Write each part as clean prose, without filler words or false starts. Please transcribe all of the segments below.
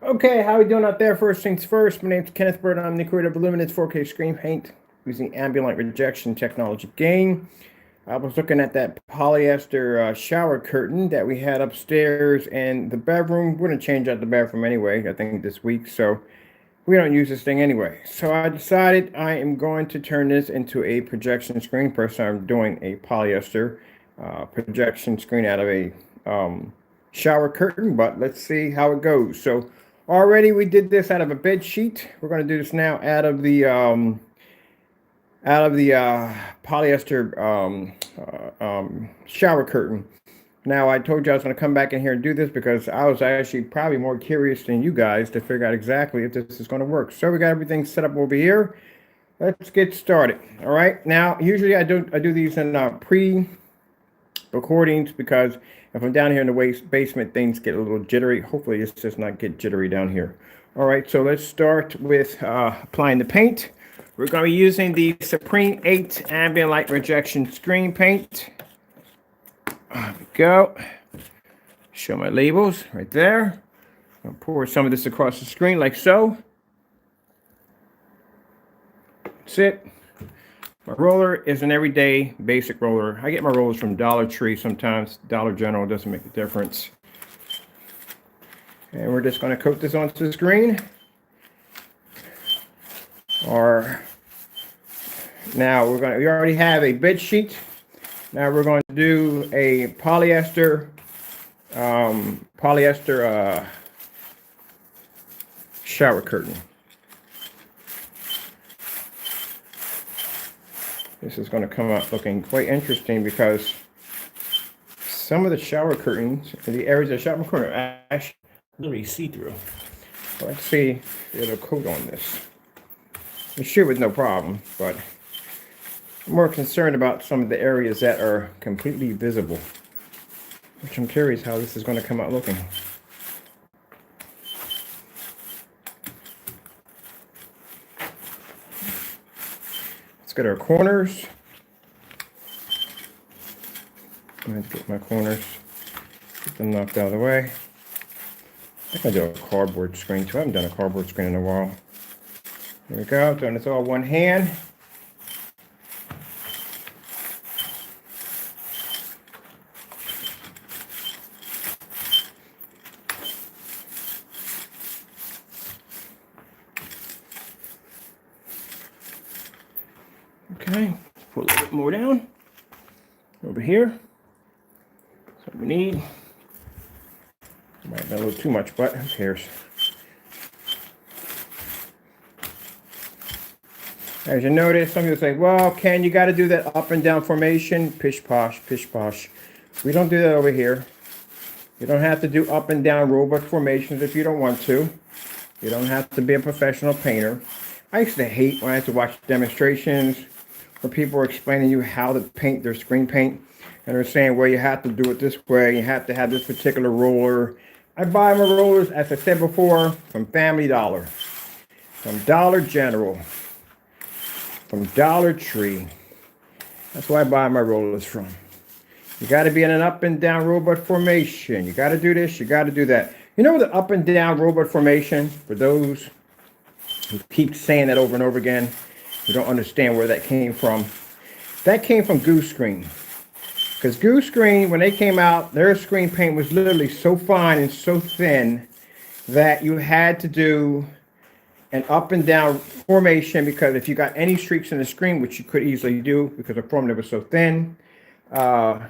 Okay, how we doing out there? First things first, my name's Kenneth Bird. I'm the creator of Luminance 4K screen paint using ambient rejection technology gain. I was looking at that polyester shower curtain that we had upstairs in the bedroom. We're going to change out the bathroom anyway, I think this week, so we don't use this thing anyway. So I decided I am going to turn this into a projection screen. First, I'm doing a polyester projection screen out of a shower curtain, but let's see how it goes. So already we did this out of a bed sheet. We're going to do this now out of the polyester shower curtain. Now, I told you I was going to come back in here and do this because I was actually probably more curious than you guys to figure out exactly if this is going to work. So we got everything set up over here. Let's get started. All right. Now, usually I do these in pre-recordings because if I'm down here in the basement, things get a little jittery. Hopefully, this does not get jittery down here. All right. So let's start with applying the paint. We're going to be using the Supreme 8 Ambient Light Rejection Screen Paint. There we go. Show my labels right there. I'll pour some of this across the screen like so. That's it. My roller is an everyday basic roller. I get my rollers from Dollar Tree sometimes. Dollar General doesn't make a difference. And we're just going to coat this onto the screen. Or now we already have a bed sheet. Now we're going to do a polyester shower curtain. This is going to come out looking quite interesting because some of the shower curtains in the areas of the shower curtain are actually really see-through. So let's see if it'll coat on this. It should with no problem, but I'm more concerned about some of the areas that are completely visible, which I'm curious how this is going to come out looking. Let's get our corners. I'm going to get my corners, get them knocked out of the way. I think I'll do a cardboard screen too. I haven't done a cardboard screen in a while. There we go, doing this all one hand. Okay, put a little bit more down over here. That's what we need. Might have been a little too much, but who cares? As you notice, some people say, well, Ken, you got to do that up and down formation. Pish posh, pish posh. We don't do that over here. You don't have to do up and down robot formations if you don't want to. You don't have to be a professional painter. I used to hate when I had to watch demonstrations where people were explaining you how to paint their screen paint. And they're saying, well, you have to do it this way. You have to have this particular roller. I buy my rollers, as I said before, from Family Dollar, from Dollar General, from Dollar Tree. That's where I buy my rollers from. You got to be in an up and down robot formation. You got to do this, you got to do that. You know the up and down robot formation, for those who keep saying that over and over again, you don't understand where that came from. That came from Goose Screen. Because Goose Screen, when they came out, their screen paint was literally so fine and so thin that you had to do an up and down formation, because if you got any streaks in the screen, which you could easily do because the formula was so thin, and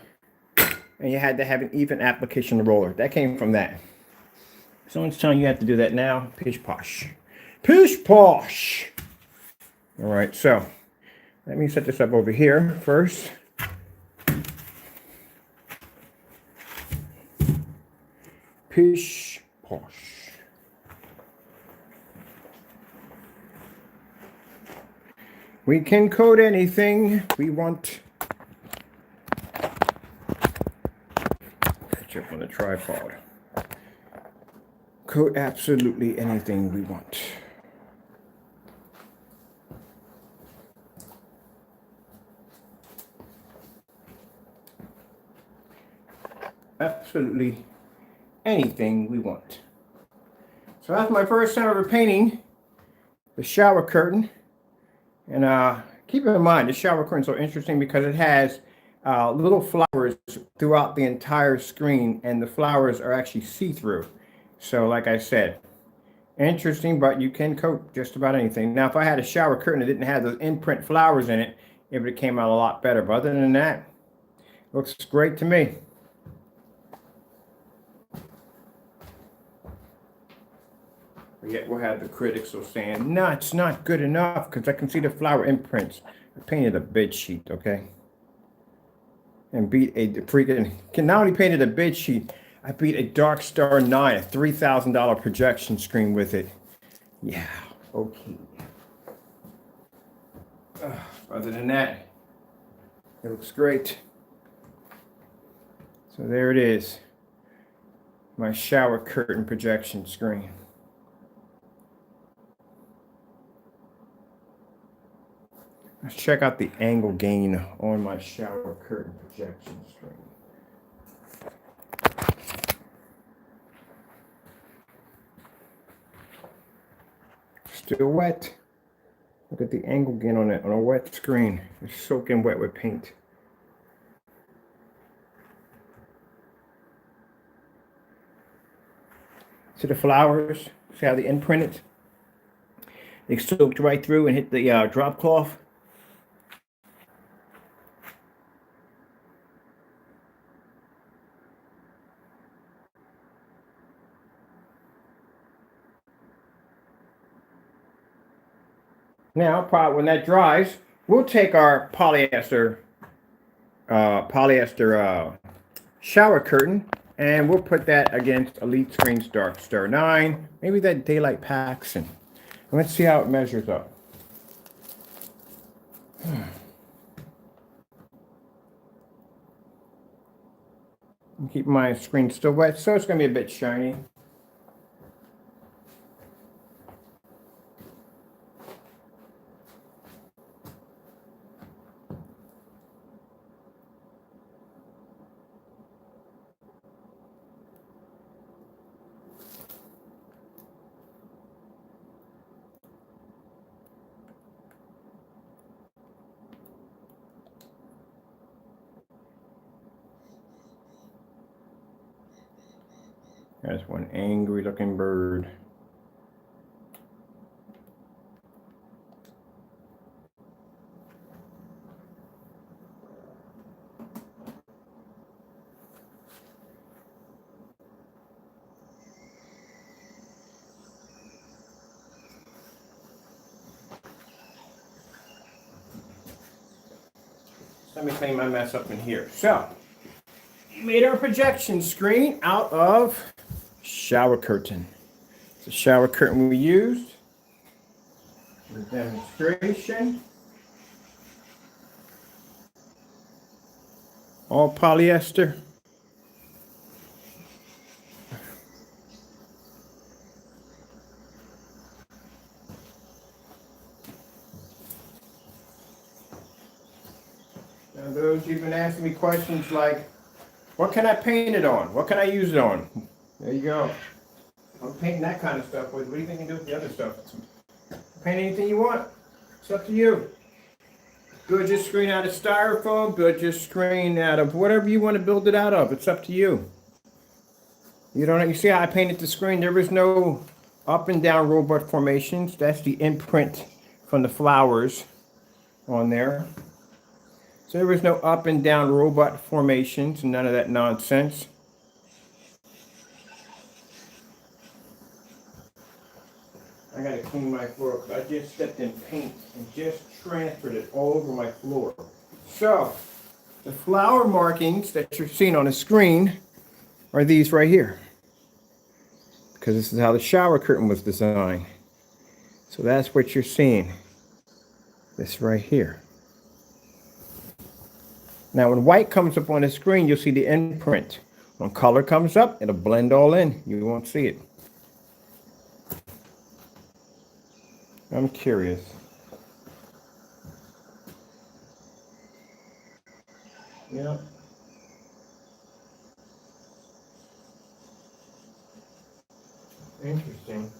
you had to have an even application of roller. That came from that. Someone's telling you have to do that now. Pish posh. Pish posh. All right, so let me set this up over here first. Pish posh. We can code anything we want. Put you up on the tripod. Code absolutely anything we want. Absolutely anything we want. So that's my first time ever painting the shower curtain. And keep in mind, the shower curtain is so interesting because it has little flowers throughout the entire screen, and the flowers are actually see-through. So like I said, interesting, but you can coat just about anything. Now, if I had a shower curtain that didn't have those imprint flowers in it, it would have came out a lot better. But other than that, looks great to me. But yet we'll have the critics will saying, no, it's not good enough because I can see the flower imprints. I painted a bed sheet, okay? And beat a freaking, not only painted a bed sheet, I beat a Dark Star 9, a $3,000 projection screen with it. Yeah, okay. Other than that, it looks great. So there it is, my shower curtain projection screen. Let's check out the angle gain on my shower curtain projection screen. Still wet. Look at the angle gain on it on a wet screen. It's soaking wet with paint. See the flowers? See how they imprinted? They soaked right through and hit the drop cloth. Now, probably when that dries, we'll take our polyester shower curtain and we'll put that against Elite Screen's Dark Star 9, maybe that Daylight Paxson. And let's see how it measures up. Keep my screen still wet, so it's going to be a bit shiny. There's one angry looking bird. Let me clean my mess up in here. So, we made our projection screen out of shower curtain. It's a shower curtain we used for demonstration. All polyester. Now those you've been asking me questions like, what can I paint it on? What can I use it on? There you go. I'm painting that kind of stuff with. What do you think you can do with the other stuff? Paint anything you want. It's up to you. Build your screen out of styrofoam. Build your screen out of whatever you want to build it out of. It's up to you. You see how I painted the screen? There is no up and down robot formations. That's the imprint from the flowers on there. So there was no up and down robot formations, none of that nonsense. I gotta clean my floor because I just stepped in paint and just transferred it all over my floor. So, the flower markings that you're seeing on the screen are these right here. Because this is how the shower curtain was designed. So that's what you're seeing. This right here. Now when white comes up on the screen, you'll see the imprint. When color comes up, it'll blend all in. You won't see it. I'm curious. Yeah. Interesting.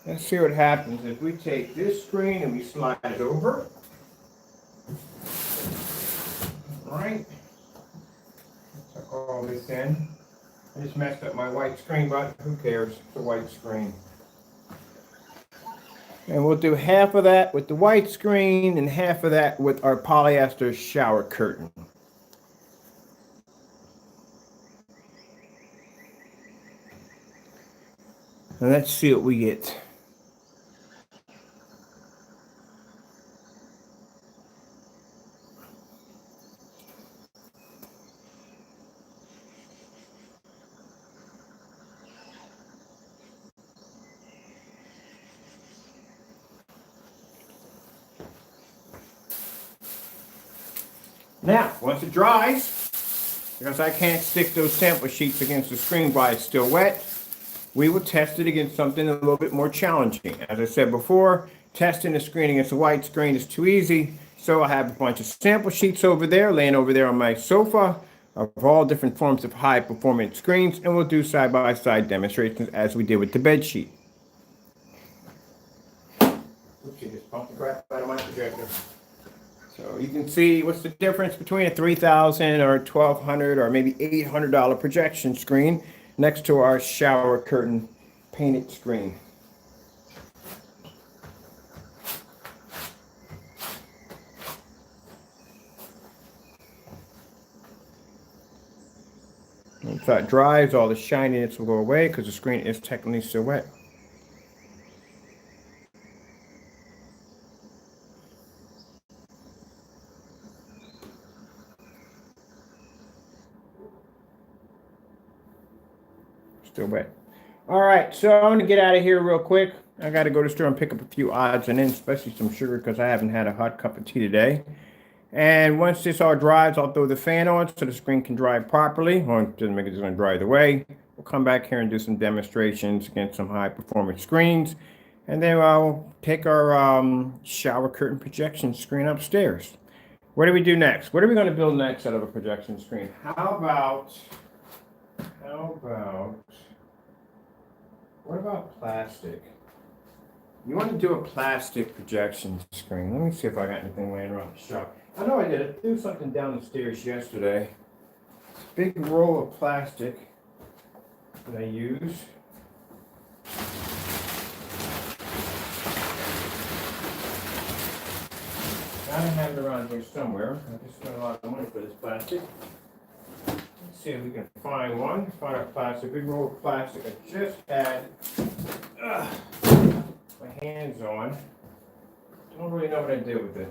Let's see what happens if we take this screen and we slide it over. All right. Tuck all this in. I just messed up my white screen, but who cares? It's a white screen. And we'll do half of that with the white screen and half of that with our polyester shower curtain. And let's see what we get. Now, once it dries, because I can't stick those sample sheets against the screen while it's still wet, we will test it against something a little bit more challenging. As I said before, testing the screen against a white screen is too easy, so I have a bunch of sample sheets over there, laying over there on my sofa, of all different forms of high performance screens, and we'll do side-by-side demonstrations as we did with the bed sheet. Oopsie, just pumped the crap out of my projector. So you can see what's the difference between a $3,000 or $1,200 or maybe $800 projection screen next to our shower curtain painted screen. Once that dries, all the shininess will go away because the screen is technically still wet. Still wet. All right, so I'm gonna get out of here real quick. I gotta go to the store and pick up a few odds and ends, especially some sugar because I haven't had a hot cup of tea today. And once this all dries, I'll throw the fan on so the screen can dry properly. Well, it doesn't make it gonna dry either way. We'll come back here and do some demonstrations against some high performance screens. And then I'll take our shower curtain projection screen upstairs. What do we do next? What are we gonna build next out of a projection screen? What about plastic? You want to do a plastic projection screen. Let me see if I got anything laying around the shop. I know I did. I threw something down the stairs yesterday. Big roll of plastic that I use. Gotta have it around here somewhere. I just spent a lot of money for this plastic. Let's see if we can find one. Find a plastic, big roll of plastic. I just had my hands on. Don't really know what I did with it.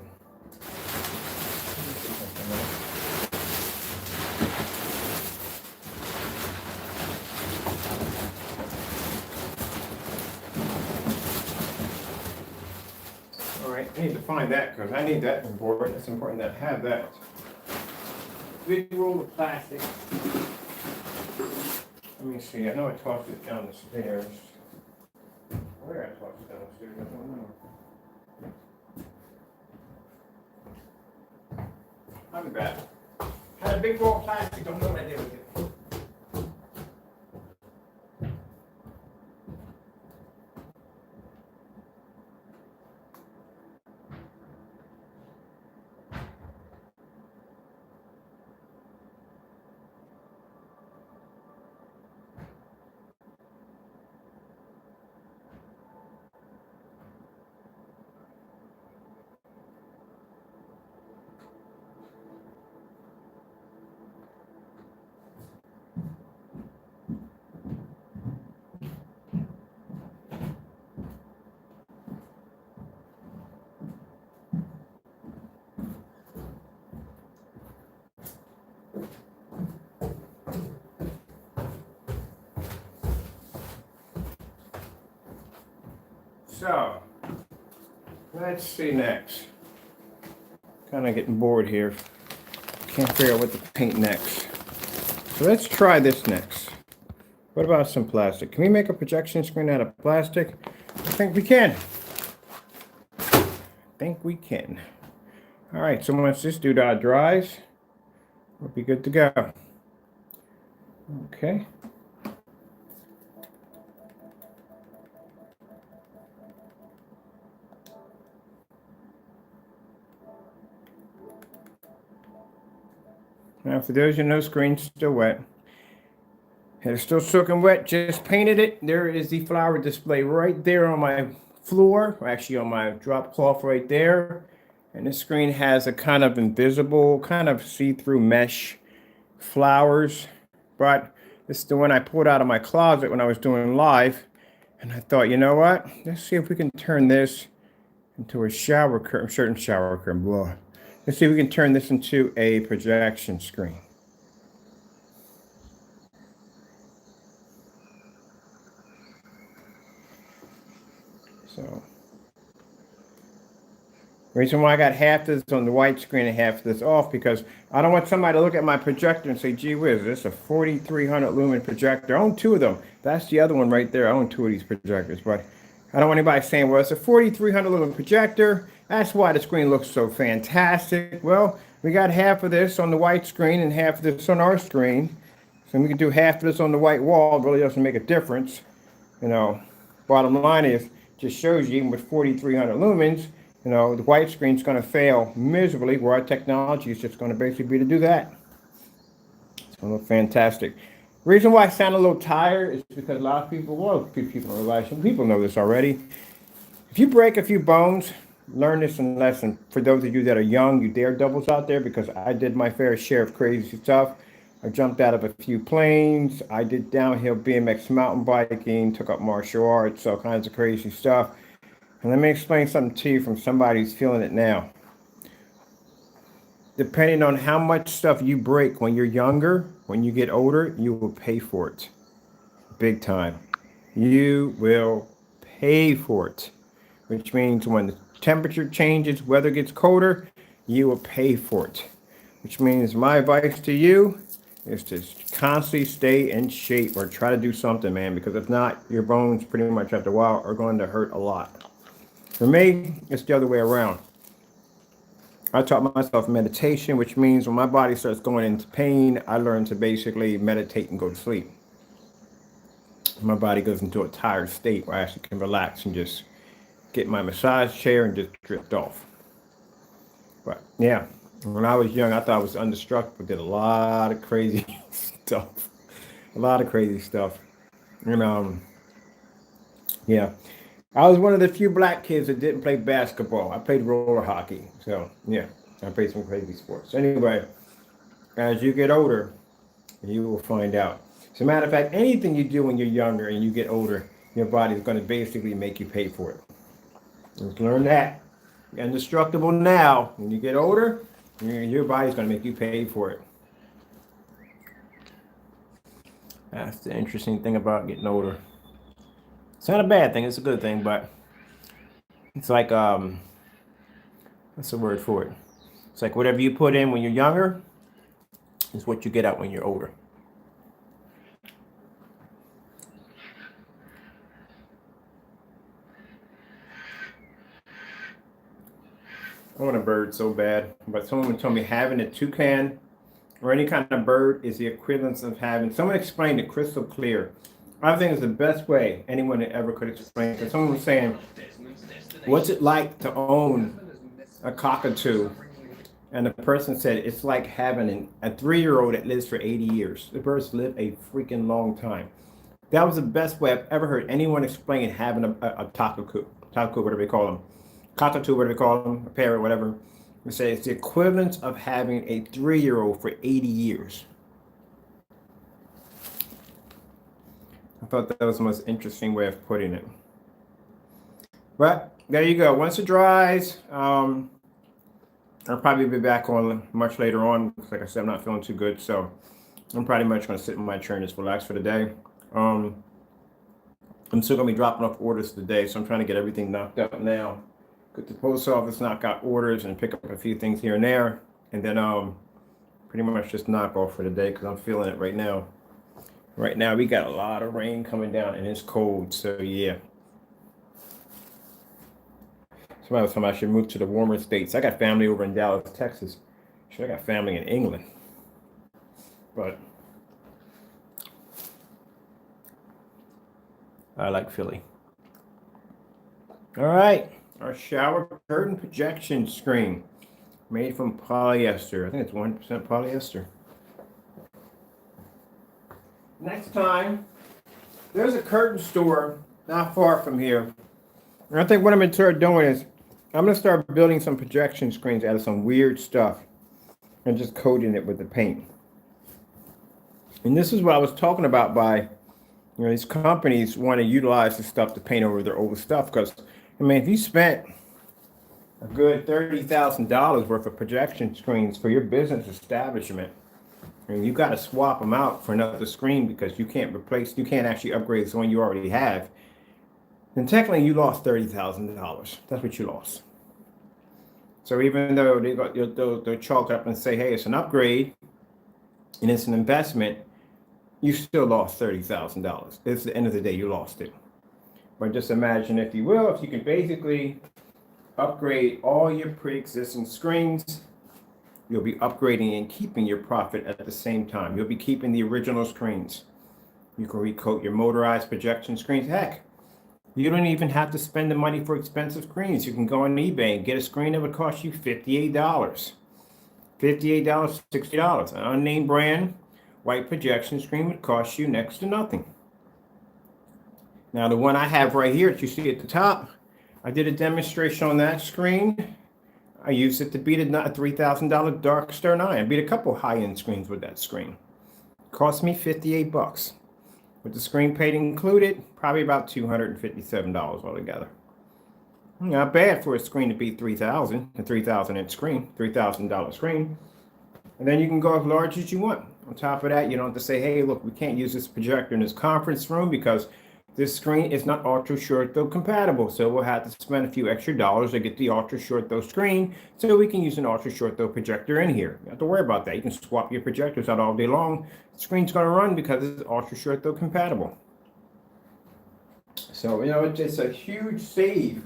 All right, I need to find that because I need that important. It's important that I have that. Big roll of plastic. Let me see. I know I tossed it down the stairs. Where I tossed it down the stairs, I don't know. I'll be back. Had a big roll of plastic. Don't know what I did with it. So, let's see next. Kind of getting bored here. Can't figure out what to paint next. So let's try this next. What about some plastic? Can we make a projection screen out of plastic? I think we can. All right, so once this doodad dries, we'll be good to go. Okay. Now, for those who know, screen's still wet. And it's still soaking wet, just painted it. There is the flower display right there on my floor, or actually on my drop cloth right there. And this screen has a kind of invisible, kind of see-through mesh flowers. But this is the one I pulled out of my closet when I was doing live. And I thought, you know what? Let's see if we can turn this into a shower curtain, certain shower curtain. Blah. Let's see if we can turn this into a projection screen. So, reason why I got half this on the white screen and half this off, because I don't want somebody to look at my projector and say, gee whiz, this is a 4300 lumen projector. I own two of them. That's the other one right there. I own two of these projectors, but I don't want anybody saying, well, it's a 4300 lumen projector. That's why the screen looks so fantastic. Well, we got half of this on the white screen and half of this on our screen. So we can do half of this on the white wall. It really doesn't make a difference. You know, bottom line is, just shows you even with 4300 lumens, you know, the white screen's going to fail miserably, where our technology is just going to basically be to do that. It's going to look fantastic. The reason why I sound a little tired is because a lot of people, well, people realize, people know this already. If you break a few bones, learn this lesson. For those of you that are young, you daredevils out there, because I did my fair share of crazy stuff. I jumped out of a few planes. I did downhill BMX mountain biking, took up martial arts, all kinds of crazy stuff. And let me explain something to you from somebody who's feeling it now. Depending on how much stuff you break when you're younger, when you get older, you will pay for it. Big time. You will pay for it. Which means when the temperature changes, weather gets colder, you will pay for it. Which means my advice to you is to constantly stay in shape or try to do something, man, because if not, your bones pretty much after a while are going to hurt a lot. For me, it's the other way around. I taught myself meditation, which means when my body starts going into pain, I learn to basically meditate and go to sleep. My body goes into a tired state where I actually can relax and just get my massage chair and just drift off. But yeah, when I was young, I thought I was indestructible. Did a lot of crazy stuff. A lot of crazy stuff. And yeah. I was one of the few black kids that didn't play basketball. I played roller hockey. So yeah, I played some crazy sports. Anyway, as you get older, you will find out. As a matter of fact, anything you do when you're younger and you get older, your body is going to basically make you pay for it. Just learn that. You're indestructible now. When you get older, your body's going to make you pay for it. That's the interesting thing about getting older. It's not a bad thing. It's a good thing, but it's like, what's the word for it? It's like whatever you put in when you're younger is what you get out when you're older. I want a bird so bad, but someone told me having a toucan or any kind of bird is the equivalent of having, someone explained it crystal clear. I think it's the best way anyone ever could explain it. Someone was saying, what's it like to own a cockatoo? And the person said, it's like having a 3-year-old that lives for 80 years. The birds live a freaking long time. That was the best way I've ever heard anyone explain having a cockatoo, whatever they call them. Cockatoo, whatever they call them, a parrot, whatever. They say it's the equivalent of having a 3-year-old for 80 years. I thought that was the most interesting way of putting it. But there you go. Once it dries, I'll probably be back on much later on. Like I said, I'm not feeling too good, so I'm pretty much going to sit in my chair and just relax for the day. I'm still going to be dropping off orders today, so I'm trying to get everything knocked out now. Go to the post office, knock out orders, and pick up a few things here and there, and then pretty much just knock off for the day because I'm feeling it right now. Right now, we got a lot of rain coming down, and it's cold, so yeah. Somebody was talking about I should move to the warmer states. I got family over in Dallas, Texas. Sure, I got family in England. But I like Philly. All right, our shower curtain projection screen made from polyester. I think it's 100% polyester. next time, there's a curtain store not far from here. And I think what I'm going to start doing is I'm going to start building some projection screens out of some weird stuff and just coating it with the paint. And this is what I was talking about by, these companies want to utilize this stuff to paint over their old stuff. Because, I mean, if you spent a good $30,000 worth of projection screens for your business establishment, and you got to swap them out for another screen because you can't actually upgrade the one you already have, then technically you lost $30,000. That's what you lost. So even though they'll chalk up and say, hey, it's an upgrade and it's an investment, you still lost $30,000. It's the end of the day, you lost it. But just imagine, if you will, if you can basically upgrade all your pre-existing screens, you'll be upgrading and keeping your profit at the same time. You'll be keeping the original screens. You can recoat your motorized projection screens. Heck, you don't even have to spend the money for expensive screens. You can go on eBay and get a screen that would cost you $58. $58, $60. An unnamed brand white projection screen would cost you next to nothing. Now, the one I have right here that you see at the top, I did a demonstration on that screen. I used it to beat a $3,000 Dark Stern Eye. I beat a couple high-end screens with that screen. It cost me $58. With the screen paint included, probably about $257 altogether. Not bad for a screen to be $3,000, a 3,000-inch screen, $3,000 screen. And then you can go as large as you want. On top of that, you don't have to say, hey, look, we can't use this projector in this conference room because this screen is not ultra short though compatible. So we'll have to spend a few extra dollars to get the ultra short though screen so we can use an ultra short though projector in here. You don't have to worry about that. You can swap your projectors out all day long. The screen's going to run because it's ultra short though compatible. So, it's a huge save,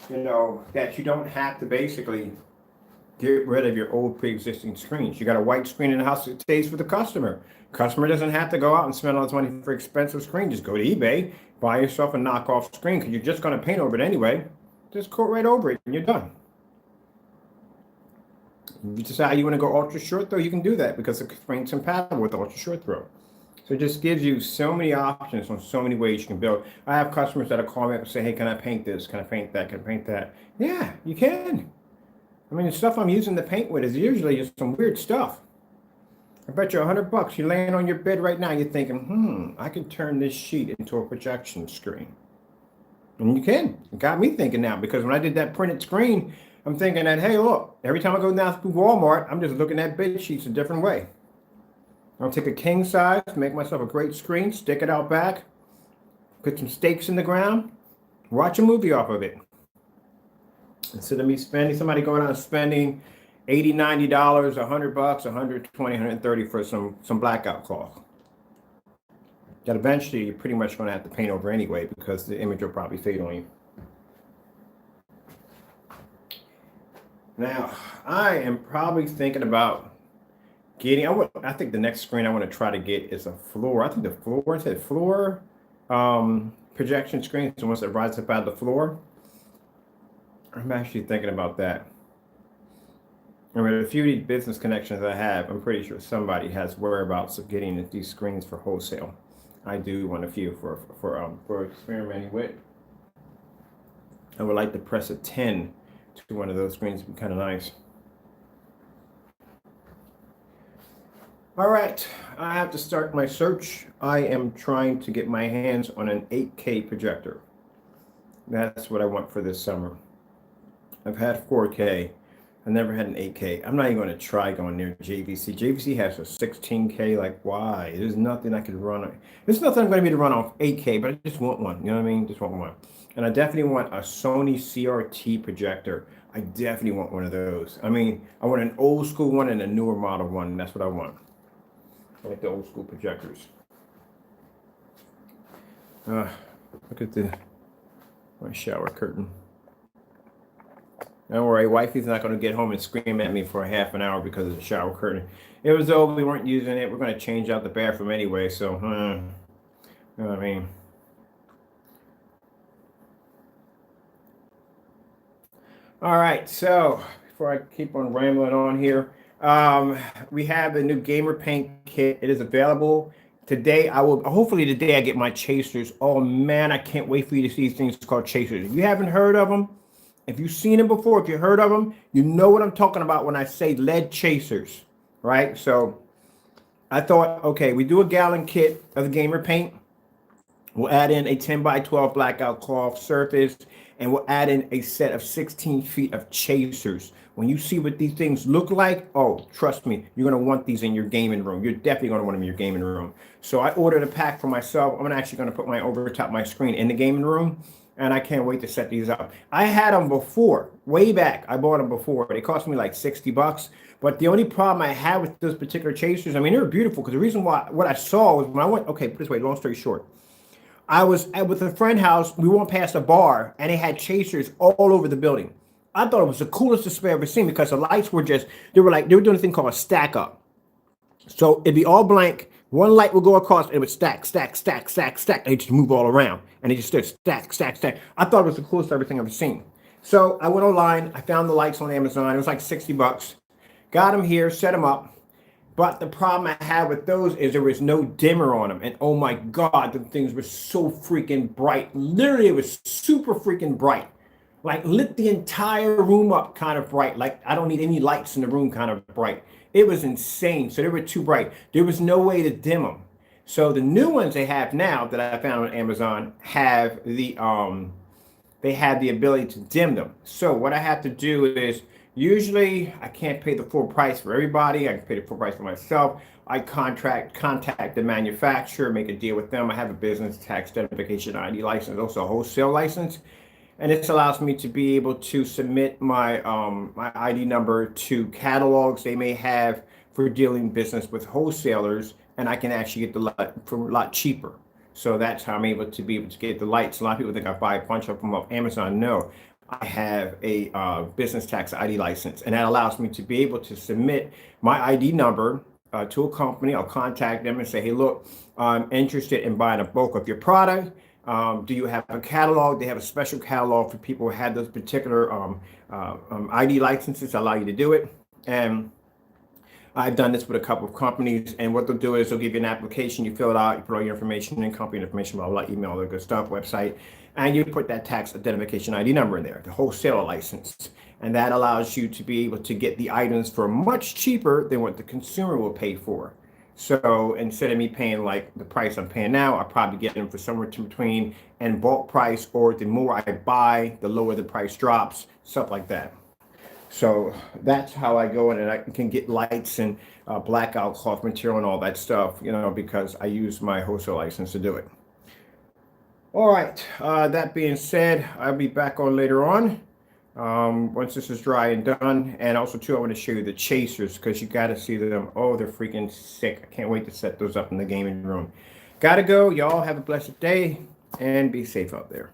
that you don't have to basically get rid of your old pre-existing screens. You got a white screen in the house that stays for the customer. Customer doesn't have to go out and spend all this money for expensive screen. Just go to eBay, buy yourself a knockoff screen because you're just going to paint over it anyway. Just coat right over it and you're done. If you decide you want to go ultra short throw, you can do that because the screen's compatible with ultra short throw. So it just gives you so many options on so many ways you can build. I have customers that call me up and say, hey, can I paint this? Can I paint that? Can I paint that? Yeah, you can. I mean, the stuff I'm using to paint with is usually just some weird stuff. I bet you $100, you're laying on your bed right now, you're thinking, I can turn this sheet into a projection screen. And you can. It got me thinking now, because when I did that printed screen, I'm thinking that, hey, look, every time I go down through Walmart, I'm just looking at bed sheets a different way. I'll take a king size, make myself a great screen, stick it out back, put some stakes in the ground, watch a movie off of it. Instead of me somebody going out and spending $80, $90, $100, $120, $130 for some blackout cloth. That eventually you're pretty much going to have to paint over anyway because the image will probably fade on you. Now, I am probably thinking about getting, I think the next screen I want to try to get is a floor. I think the floor projection screen, so once it rises up out of the floor. I'm actually thinking about that. And with a few of these business connections I have, I'm pretty sure somebody has whereabouts of getting these screens for wholesale. I do want a few for experimenting with. I would like to press a 10 to one of those screens. It'd be kind of nice. All right, I have to start my search. I am trying to get my hands on an 8K projector. That's what I want for this summer. I've had 4K. I never had an 8K. I'm not even going to try going near JVC. JVC has a 16K. Like, why? There's nothing I could run. There's nothing I'm going to be able to run off 8K, but I just want one. You know what I mean? Just want one. And I definitely want a Sony CRT projector. I definitely want one of those. I mean, I want an old school one and a newer model one. And that's what I want. I like the old school projectors. Look at my shower curtain. Don't worry, wifey's not going to get home and scream at me for a half an hour because of the shower curtain. It was old, we weren't using it. We're going to change out the bathroom anyway, so, you know what I mean? All right, so before I keep on rambling on here, we have the new gamer paint kit. It is available Today, hopefully today I get my chasers. Oh man, I can't wait for you to see these things called chasers. If you haven't heard of them, if you've seen them before, if you heard of them, you know what I'm talking about when I say lead chasers, right? So I thought, okay, we do a gallon kit of the gamer paint. We'll add in a 10 by 12 blackout cloth surface, and we'll add in a set of 16 feet of chasers. When you see what these things look like, oh, trust me, you're going to want these in your gaming room. You're definitely going to want them in your gaming room. So I ordered a pack for myself. I'm actually going to put mine over top my screen in the gaming room, and I can't wait to set these up. I had them before, way back. I bought them before. They cost me like 60 bucks. But the only problem I had with those particular chasers, I mean, they were beautiful because the reason why, what I saw was when I went, okay, put this way, long story short, I was with a friend house. We went past a bar, and they had chasers all over the building. I thought it was the coolest display I've ever seen because the lights were just, they were doing a thing called a stack up. So it'd be all blank. One light would go across, and it would stack, stack, stack, stack, stack. They just move all around, and they just stood stack, stack, stack. I thought it was the coolest everything I've ever seen. So I went online. I found the lights on Amazon. It was like 60 bucks. Got them here, set them up. But the problem I had with those is there was no dimmer on them. And oh my God, the things were so freaking bright. Literally, it was super freaking bright. Like lit the entire room up kind of bright. Like I don't need any lights in the room kind of bright. It was insane. So they were too bright. There was no way to dim them. So the new ones they have now that I found on Amazon have they have the ability to dim them. So what I have to do is, usually, I can't pay the full price for everybody. I can pay the full price for myself. I contact the manufacturer, make a deal with them. I have a business tax identification ID license, also a wholesale license. And this allows me to be able to submit my my ID number to catalogs they may have for dealing business with wholesalers, and I can actually get the light for a lot cheaper. So that's how I'm able to get the lights. A lot of people think I buy a bunch of them off Amazon. No. I have a business tax ID license, and that allows me to be able to submit my ID number to a company. I'll contact them and say, hey, look, I'm interested in buying a bulk of your product. Do you have a catalog? They have a special catalog for people who have those particular ID licenses that allow you to do it. And I've done this with a couple of companies, and what they'll do is they'll give you an application, you fill it out, you put all your information in, company information, blah, blah, email, all that good stuff, website, and you put that tax identification ID number in there, the wholesaler license. And that allows you to be able to get the items for much cheaper than what the consumer will pay for. So instead of me paying like the price I'm paying now, I'll probably get them for somewhere between and bulk price, or the more I buy, the lower the price drops, stuff like that. So that's how I go in, and I can get lights and blackout cloth material and all that stuff, you know, because I use my wholesale license to do it. All right, that being said, I'll be back on later on once this is dry and done. And also, too, I want to show you the chasers because you got to see them. Oh, they're freaking sick. I can't wait to set those up in the gaming room. Got to go. Y'all have a blessed day and be safe out there.